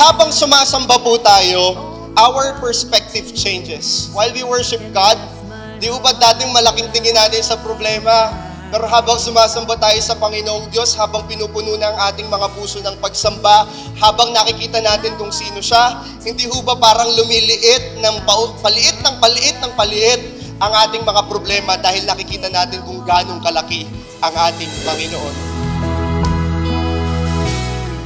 habang sumasamba po tayo, our perspective changes. While we worship God, di ba dating malaking tingin natin sa problema, pero habang sumasamba tayo sa Panginoong Diyos, habang pinupuno ng ating mga puso ng pagsamba, habang nakikita natin kung sino siya, hindi ho ba parang lumiliit ng paliit ng paliit ng paliit ang ating mga problema dahil nakikita natin kung ganong kalaki ang ating Panginoon.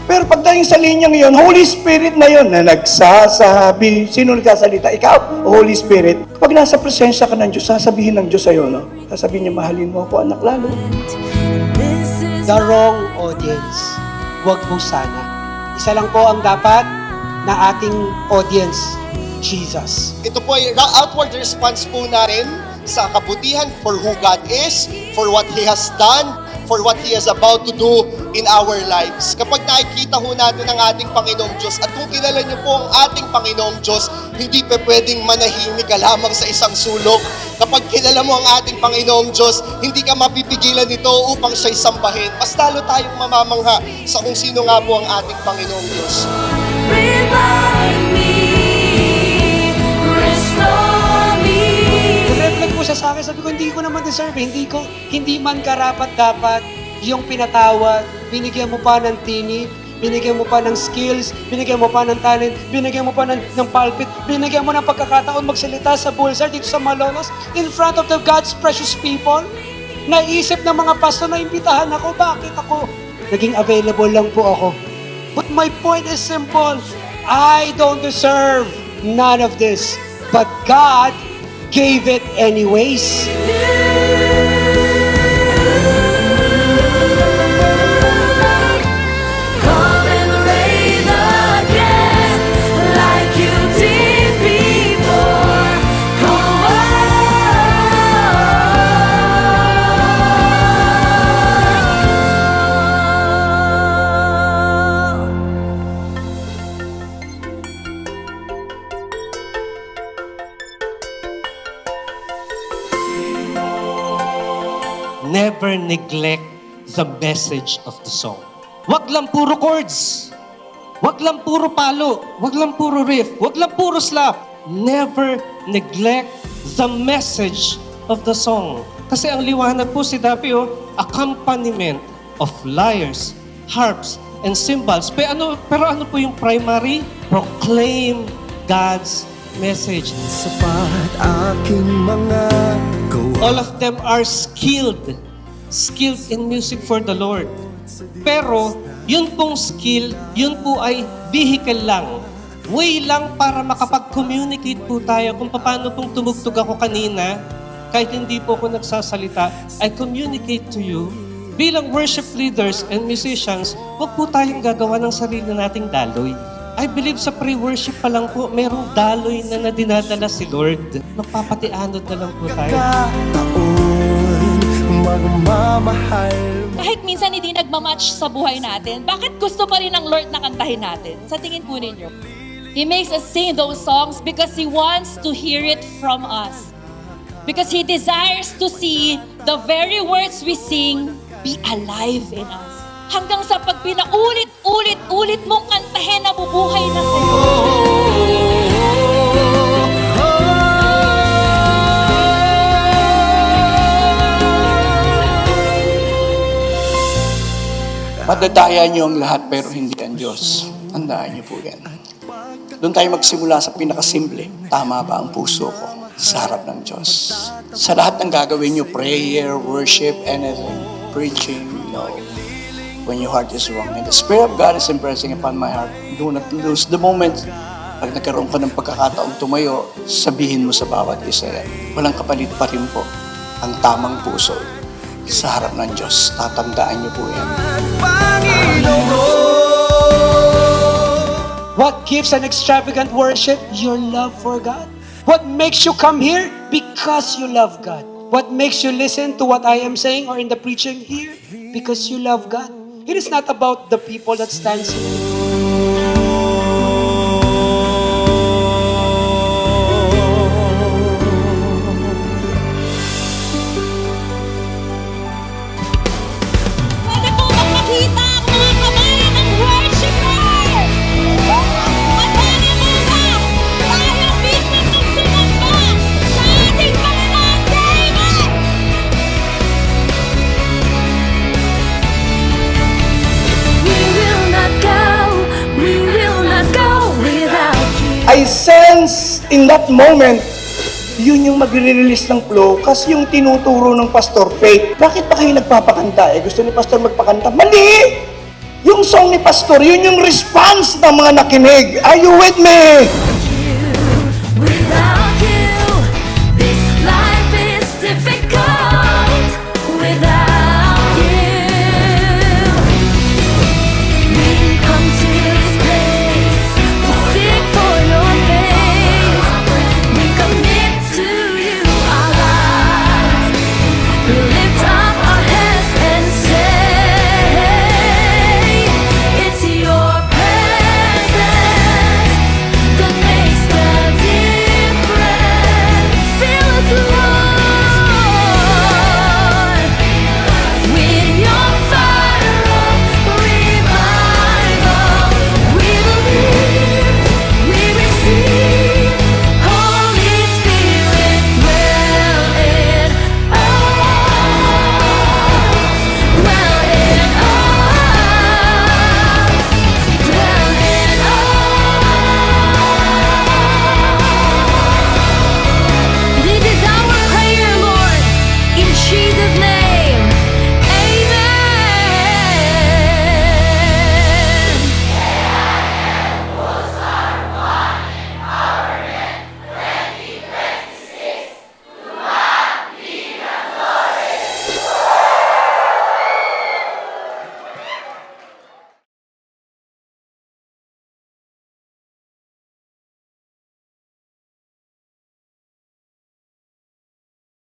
Pero pagdating sa linyang yon, Holy Spirit na yon na nagsasabi. Sino nagsasalita? Ikaw o Holy Spirit? Pag nasa presensya ka ng Diyos, sasabihin ng Diyos sa'yo, no? Sasabihin niya, mahalin mo ako, anak, lalo. The wrong audience. Huwag po sana. Isa lang po ang dapat na ating audience, Jesus. Ito po ay outward response po natin sa kabutihan for who God is, for what He has done, for what He is about to do in our lives. Kapag nakikita ho natin ang ating Panginoong Diyos at kung kilala niyo po ang ating Panginoong Diyos, hindi pa pwedeng manahimik ka lamang sa isang sulok. Kapag kilala mo ang ating Panginoong Diyos, hindi ka mapipigilan nito upang siya'y sambahin. Mas lalo tayong mamamangha sa kung sino nga po ang ating Panginoong Diyos. Revive me, restore me. Reflect po siya sa akin, sabi ko, hindi ko naman deserve, hindi man karapat-dapat yung pinatawad, binigyan mo pa ng tinig, binigyan mo pa ng skills, binigyan mo pa ng talent, binigyan mo pa ng pulpit, binigyan mo ng pagkakataon magsalita sa bulsar dito sa Malolos, in front of the God's precious people. Naisip ng mga pastor na imbitahan ako, bakit ako? Naging available lang po ako. But my point is simple, I don't deserve none of this, but God gave it anyways. Come and reign again like you did before. Come on. Never neglect the message of the song. Wag lang puro chords. Wag lang puro palo. Wag lang puro riff. Wag lang puro slap. Never neglect the message of the song. Kasi ang liwanag po si Dapi, accompaniment of lyres, harps, and cymbals. Pero ano po yung primary? Proclaim God's message. Sapat aking mga gawa. All of them are skilled in music for the Lord. Pero, yun pong skill, yun po ay vehicle lang. Way lang para makapag-communicate po tayo kung paano pong tumugtog ako kanina, kahit hindi po ako nagsasalita, I communicate to you. Bilang worship leaders and musicians, huwag po tayong gagawa ng sarili nating daloy. I believe sa pre-worship pa lang po, merong daloy na dinadala si Lord. Magpapatianod na lang po tayo. Taon, magmamahal. Kahit minsan hindi nagmamatch sa buhay natin, bakit gusto pa rin ng Lord na kantahin natin? Sa tingin po ninyo. He makes us sing those songs because He wants to hear it from us. Because He desires to see the very words we sing be alive in us. Hanggang sa pag pinaulit-ulit mong kantahin, nabubuhay na sa'yo. Madadaya niyo ang lahat pero hindi ang Diyos. Tandaan niyo po yan. Doon tayo magsimula sa pinakasimple. Tama ba ang puso ko sa harap ng Diyos? Sa lahat ng gagawin niyo, prayer, worship, anything, preaching, no. When your heart is wrong and the Spirit of God is impressing upon my heart, do not lose the moment. Pag nagkaroon ka ng pagkakataong tumayo, sabihin mo sa bawat isa yan. Walang kapalit pa rin po ang tamang puso sa harap ng Diyos. Tatandaan niyo po yan. What gives an extravagant worship? Your love for God. What makes you come here? Because you love God. What makes you listen to what I am saying or in the preaching here? Because you love God. It is not about the people that stands here. Pwede po makakita ang mga kamay ng worshiper! I sense in that moment, yun yung magre-release ng flow kasi yung tinuturo ng Pastor Faith. Bakit ba kayo nagpapakanta? Gusto ni Pastor magpakanta? Mali! Yung song ni Pastor, yun yung response ng mga nakinig. Are you with me?